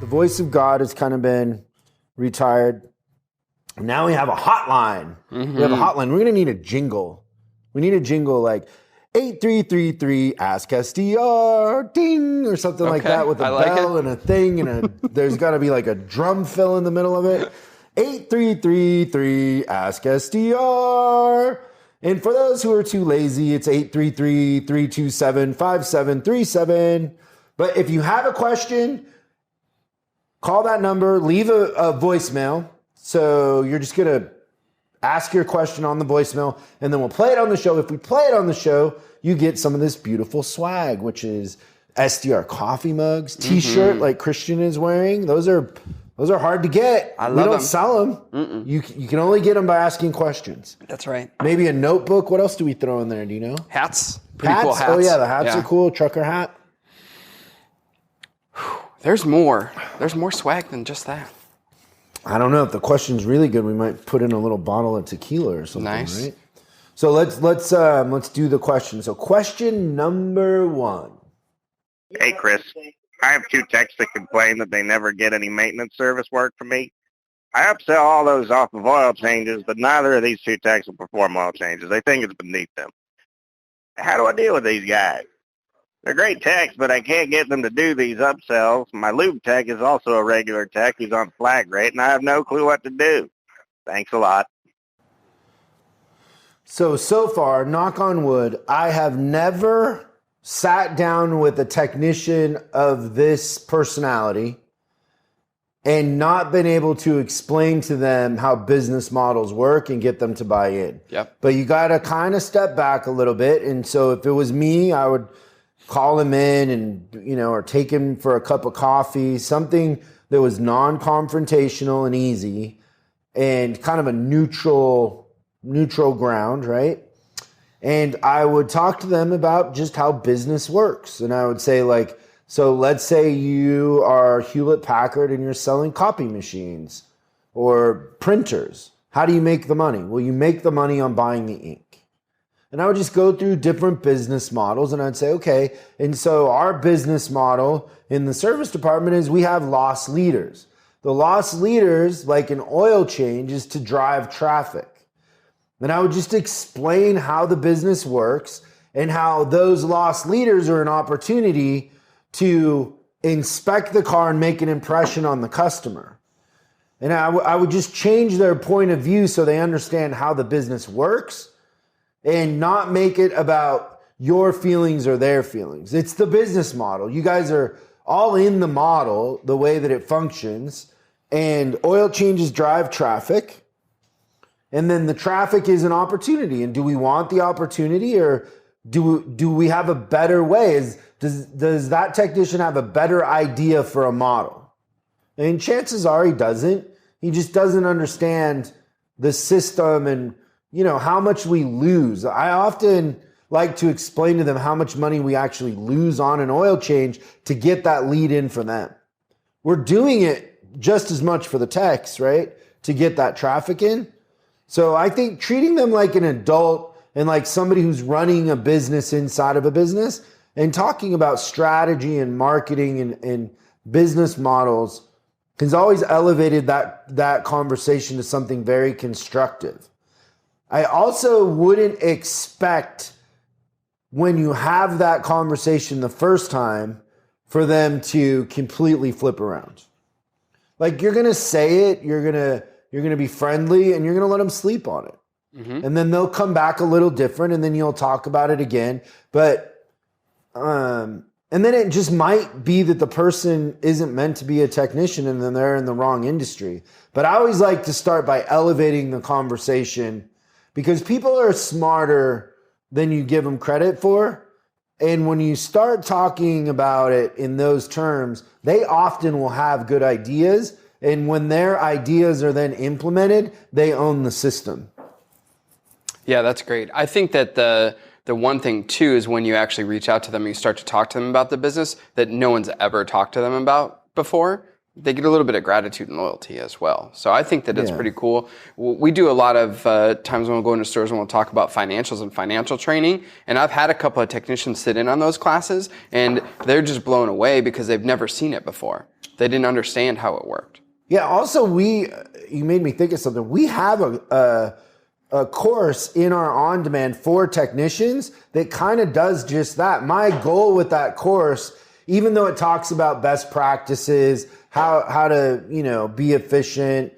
The voice of God has kind of been retired. Now we have a hotline. Mm-hmm. We have a hotline. We're going to need a jingle. We need a jingle like 8333 Ask SDR, ding, or something like that with a bell and a thing, and there's got to be like a drum fill in the middle of it. 8333 Ask SDR. And for those who are too lazy, it's 833-327-5737. But if you have a question, call that number, leave a voicemail. So you're just going to ask your question on the voicemail, and then we'll play it on the show. If we play it on the show, you get some of this beautiful swag, which is SDR coffee mugs, T-shirt like Christian is wearing. Those are hard to get. I love We don't them. sell them. You can only get them by asking questions. That's right. Maybe a notebook. What else do we throw in there? Do you know? Hats. Pretty cool hats. Oh, yeah, the hats are cool. Trucker hat. There's more. There's more swag than just that. I don't know. If the question's really good, we might put in a little bottle of tequila or something, Nice. right? So let's do the question. So question number 1. Hey, Chris. I have 2 techs that complain that they never get any maintenance service work from me. I upsell all those off of oil changes, but neither of these 2 techs will perform oil changes. They think it's beneath them. How do I deal with these guys? They're great techs, but I can't get them to do these upsells. My lube tech is also a regular tech. He's on flag rate, and I have no clue what to do. Thanks a lot. So far, knock on wood, I have never sat down with a technician of this personality and not been able to explain to them how business models work and get them to buy in. Yep. But you got to kind of step back a little bit. And so if it was me, I would call him in and, or take him for a cup of coffee, something that was non-confrontational and easy and kind of a neutral ground, right? And I would talk to them about just how business works. And I would say so let's say you are Hewlett Packard and you're selling copy machines or printers. How do you make the money? Well, you make the money on buying the ink. And I would just go through different business models and I'd say, okay, and so our business model in the service department is we have loss leaders. The loss leaders, like an oil change, is to drive traffic. And I would just explain how the business works and how those loss leaders are an opportunity to inspect the car and make an impression on the customer. And I would just change their point of view so they understand how the business works and not make it about your feelings or their feelings. It's the business model. You guys are all in the model, the way that it functions, and oil changes drive traffic. And then the traffic is an opportunity. And do we want the opportunity, or do we have a better way? Does that technician have a better idea for a model? And chances are he doesn't. He just doesn't understand the system and how much we lose. I often like to explain to them how much money we actually lose on an oil change to get that lead in for them. We're doing it just as much for the techs, right? To get that traffic in. So I think treating them like an adult and like somebody who's running a business inside of a business and talking about strategy and marketing and business models has always elevated that conversation to something very constructive. I also wouldn't expect when you have that conversation the first time for them to completely flip around. Like, you're going to say it, you're going to be friendly, and you're going to let them sleep on it. Mm-hmm. And then they'll come back a little different, and then you'll talk about it again. But, and then it just might be that the person isn't meant to be a technician and then they're in the wrong industry. But I always like to start by elevating the conversation, because people are smarter than you give them credit for. And when you start talking about it in those terms, they often will have good ideas. And when their ideas are then implemented, they own the system. Yeah, that's great. I think that the one thing too is when you actually reach out to them and you start to talk to them about the business that no one's ever talked to them about before, they get a little bit of gratitude and loyalty as well. So I think that it's pretty cool. We do a lot of times when we'll go into stores and we'll talk about financials and financial training. And I've had a couple of technicians sit in on those classes, and they're just blown away because they've never seen it before. They didn't understand how it worked. Yeah. Also, you made me think of something. We have a course in our on-demand for technicians that kind of does just that. My goal with that course, even though it talks about best practices, how to, be efficient,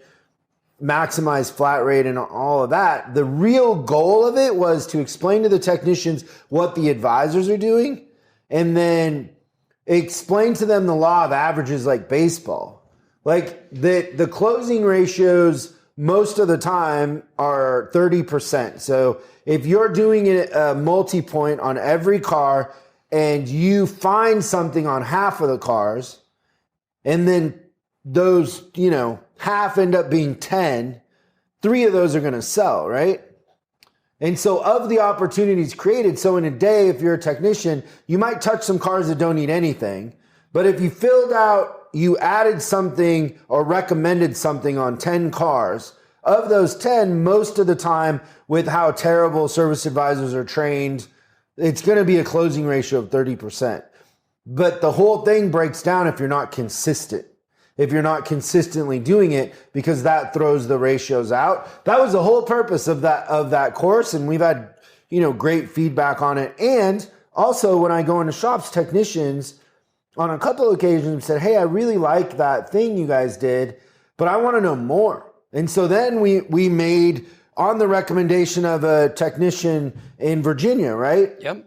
maximize flat rate and all of that, the real goal of it was to explain to the technicians what the advisors are doing and then explain to them the law of averages like baseball. Like the closing ratios most of the time are 30%. So if you're doing a multi-point on every car and you find something on half of the cars, and then those, half end up being 10, 3 of those are going to sell, right? And so of the opportunities created, so in a day, if you're a technician, you might touch some cars that don't need anything. But if you added something or recommended something on 10 cars, of those 10, most of the time with how terrible service advisors are trained, it's going to be a closing ratio of 30%. But the whole thing breaks down if you're not consistent. If you're not consistently doing it, because that throws the ratios out. That was the whole purpose of that course, and we've had, great feedback on it. And also when I go into shops, technicians on a couple of occasions said, "Hey, I really like that thing you guys did, but I want to know more." And so then we made, on the recommendation of a technician in Virginia, right? Yep.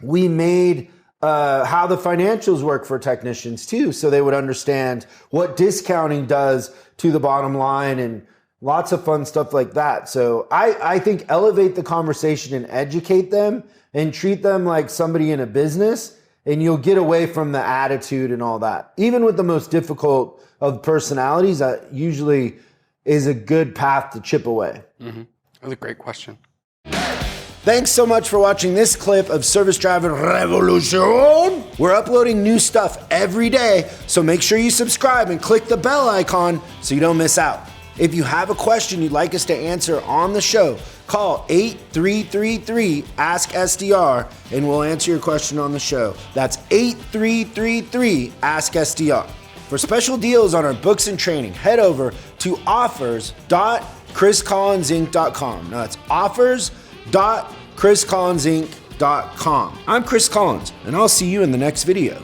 We made how the financials work for technicians too, so they would understand what discounting does to the bottom line and lots of fun stuff like that. So I think elevate the conversation and educate them and treat them like somebody in a business, and you'll get away from the attitude and all that. Even with the most difficult of personalities, that usually is a good path to chip away. Mm-hmm. That's a great question. Thanks so much for watching this clip of Service Driving Revolution. We're uploading new stuff every day, so make sure you subscribe and click the bell icon so you don't miss out. If you have a question you'd like us to answer on the show, call 8333-ASK-SDR and we'll answer your question on the show. That's 8333-ASK-SDR. For special deals on our books and training, head over to offers.chriscollinsinc.com. Now that's offers.chriscollinsinc.com. I'm Chris Collins, and I'll see you in the next video.